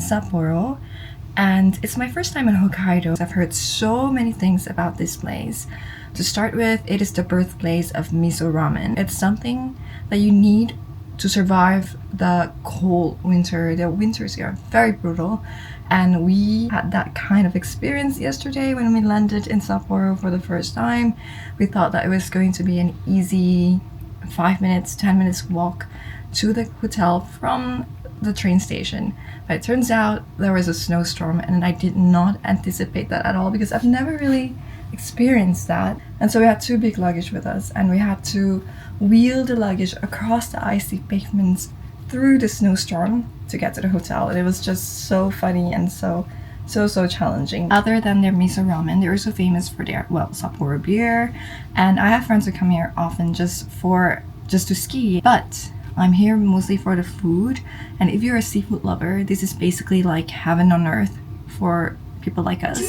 Sapporo, and it's my first time in Hokkaido. I've heard so many things about this place. To start with, it is the birthplace of miso ramen. It's something that you need to survive the cold winter. The winters here are very brutal, and we had that kind of experience yesterday when we landed in Sapporo for the first time. We thought that it was going to be an easy 5 minutes, 10 minutes walk to the hotel from the train station, but it turns out there was a snowstorm, and I did not anticipate that at all because I've never really experienced that. And so we had 2 big luggage with us, and we had to wheel the luggage across the icy pavements through the snowstorm to get to the hotel. And it was just so funny and so challenging. Other than their miso ramen, they're also famous for their, well, Sapporo beer, and I have friends who come here often just to ski, but I'm here mostly for the food. And if you're a seafood lover, this is basically like heaven on earth for people like us.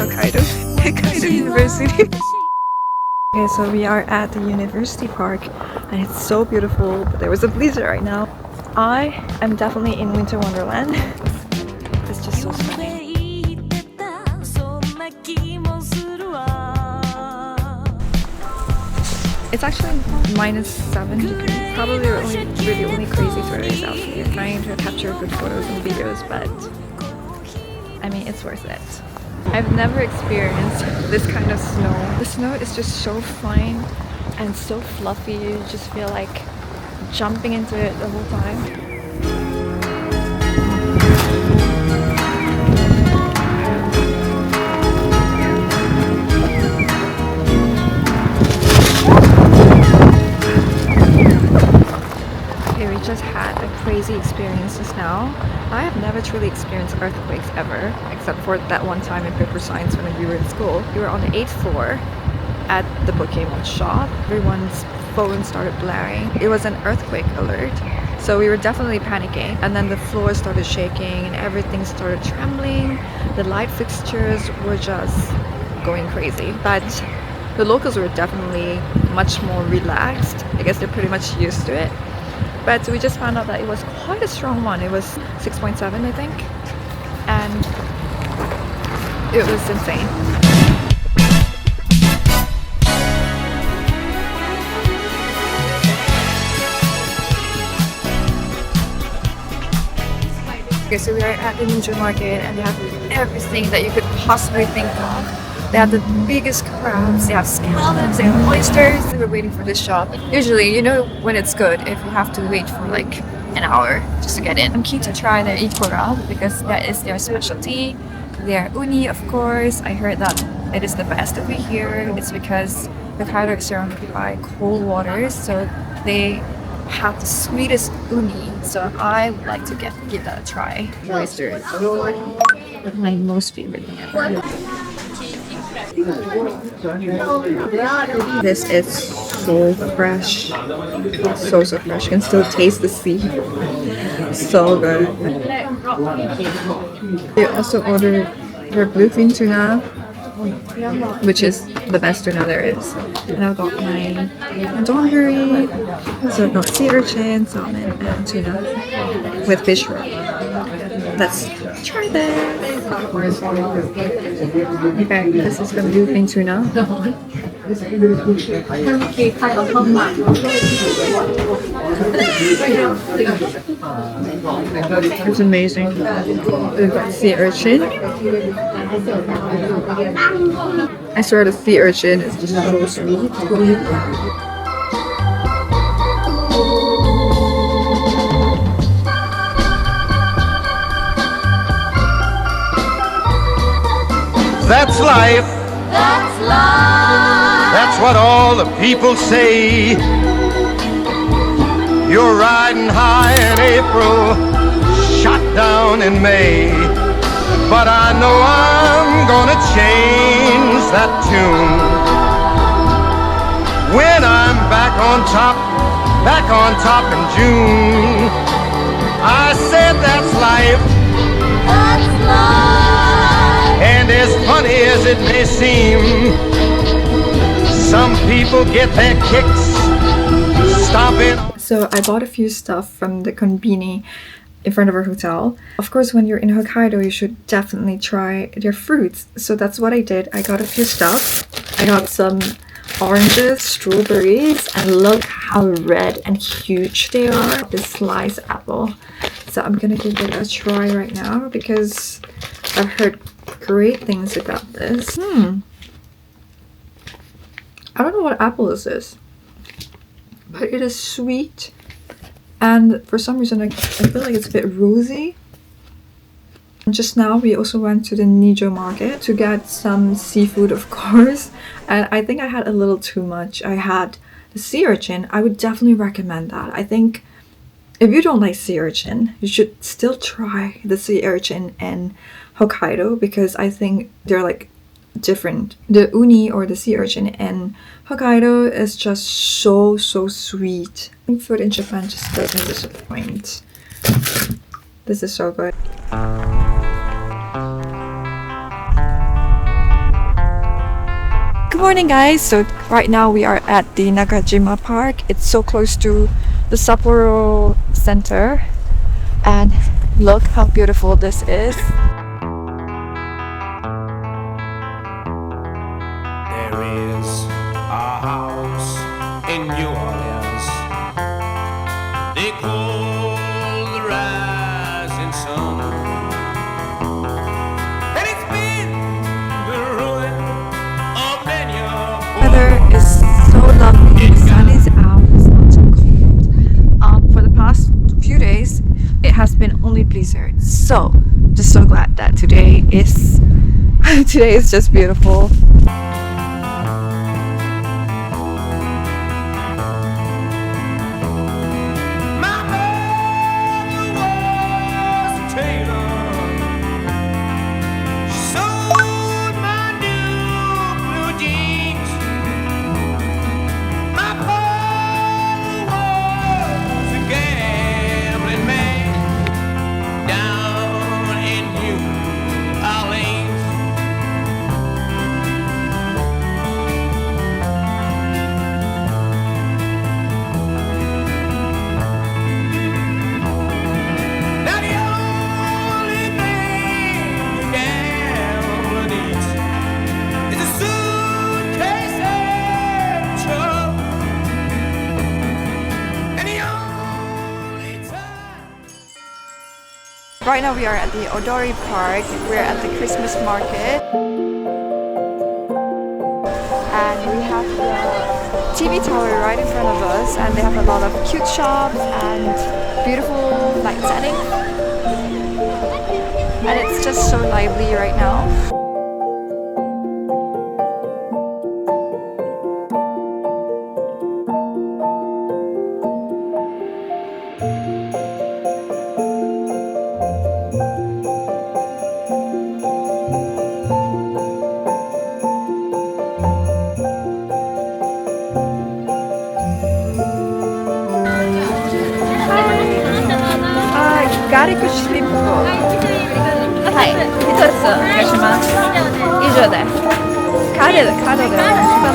Hokkaido University. Okay, so we are at the University Park, and it's so beautiful, but there was a blizzard right now. I am definitely in Winter Wonderland. It's just so stunning. It's actually -7 degrees. Probably really only crazy tourists out here trying to capture good photos and videos, but I mean, it's worth it. I've never experienced this kind of snow. The snow is just so fine and so fluffy. You just feel like jumping into it the whole time. Okay, we just had a crazy experience just now. I have never truly experienced earthquakes ever, except for that one time in paper science when we were in school. We were on the 8th floor at the Pokemon shop. Everyone's phone started blaring. It was an earthquake alert, so we were definitely panicking. And then the floor started shaking and everything started trembling. The light fixtures were just going crazy. But the locals were definitely much more relaxed. I guess they're pretty much used to it. But we just found out that it was quite a strong one. It was 6.7, I think. And it was insane. Okay, so we are at the Ninja Market, and they have everything that you could possibly think of. They have the biggest crabs, they have scallops, they have oysters. We're waiting for this shop. Usually, you know when it's good if you have to wait for like an hour just to get in. I'm keen to try their ikora because that is their specialty. Their uni, of course. I heard that it is the best over here. It's because Hokkaido is surrounded by cold waters, so they have the sweetest uni. So I would like to give that a try. Oysters, my most favorite thing ever. This is so fresh, so fresh. You can still taste the sea. So good. We also ordered their bluefin tuna, which is the best tuna there is. And I got my donburi, so I've got sea urchin, salmon, and tuna with fish roe. Let's try this. Okay, this is the bluefin tuna. It's amazing. We've got sea urchin. I swear the sea urchin is just so sweet. That's life. That's life. That's what all the people say. You're riding high in April, shot down in May. But I know I'm gonna change that tune when I'm back back on top in June. I said that's life, That's life. and as funny as it may seem, some people get their kicks stomping. So I bought a few stuff from the konbini in front of our hotel. Of course, when you're in Hokkaido, you should definitely try their fruits. So that's what I did. I got a few stuff. I got some oranges, strawberries, and look how red and huge they are. This sliced apple. So I'm gonna give it a try right now because I've heard great things about this. I don't know what apple this is, but it is sweet, and for some reason I feel like it's a bit rosy. And just now we also went to the Nijo market to get some seafood, of course, and I think I had a little too much. I had the sea urchin. I would definitely recommend that. I think if you don't like sea urchin, you should still try the sea urchin in Hokkaido because I think they're like different. The uni or the sea urchin in Hokkaido is just so sweet. I think food in Japan just doesn't disappoint. This is so good. Good morning, guys. So right now we are at the Nakajima Park. It's so close to the Sapporo Center, and look how beautiful this is. There is a house in New Orleans they call the rising sun, and it's been the ruin of many a Weather is so lovely. The sun is out. It's not so cold. For the past few days, it has been only blizzard. So just so glad that today is just beautiful. My mother was a tailor. She sewed my new blue jeans. My father was a gambling man down in New Orleans. Now the only thing a gambler needs is a suitcase and trouble, and the only time. Right now we are at the Odori Park. We're at the Christmas market. And we have the TV tower right in front of us, and they have a lot of cute shops and beautiful light setting. And it's just so lively right now.ガーリックシュリンプと、はい、一つお願いします。以上です。カードでお願いします。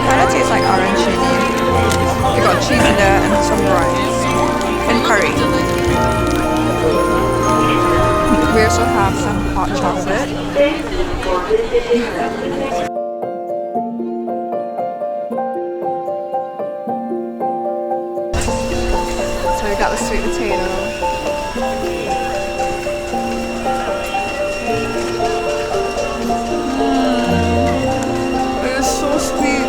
Kind of tastes like orange cheese. They got cheese in there and some rice and curry. We also have some hot chocolate. So we got the sweet potato. It is so sweet.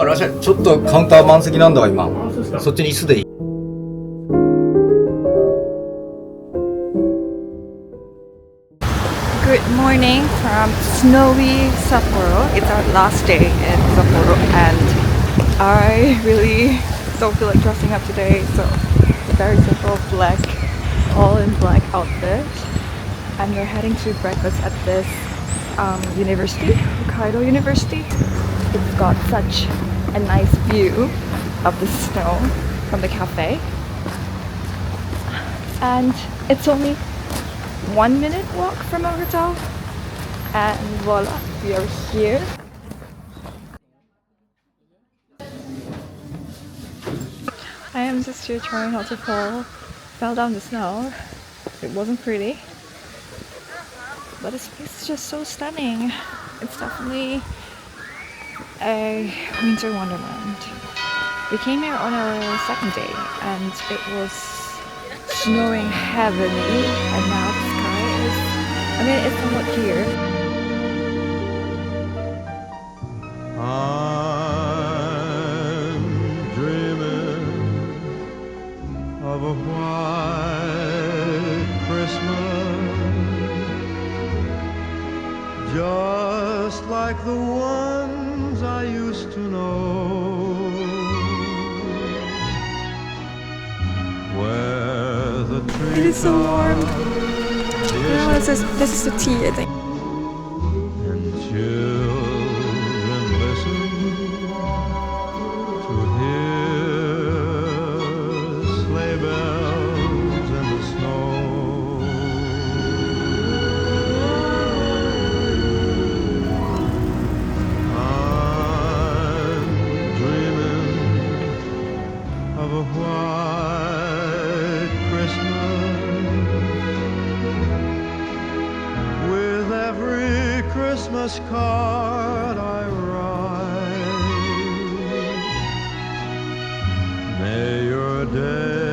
あ、らっしゃい。ちょっとカウンター満席なんだわ、今。そっちに椅子でいい。Good morning from snowy Sapporo. It's our last day in Sapporo and I really don't feel like dressing up today, so it's a very simple black, all in black outfit. And we're heading to breakfast at this university, Hokkaido University. It's got such a nice view of the snow from the cafe. And it's only 1 minute walk from our hotel, and voila, we are here. I am just here trying not to fell down the snow. It wasn't pretty, but this place is just so stunning. It's definitely a winter wonderland. We came here on our second day and it was snowing heavily, and now the sky is, I mean, it's somewhat clear. I'm dreaming of a white Christmas, just like the ones I used to know. It is so warm. No, this is the tea, I think. And children listen to hear sleigh bells in the snow. I'm dreaming of a white Christmas, with every Christmas card I write. May your day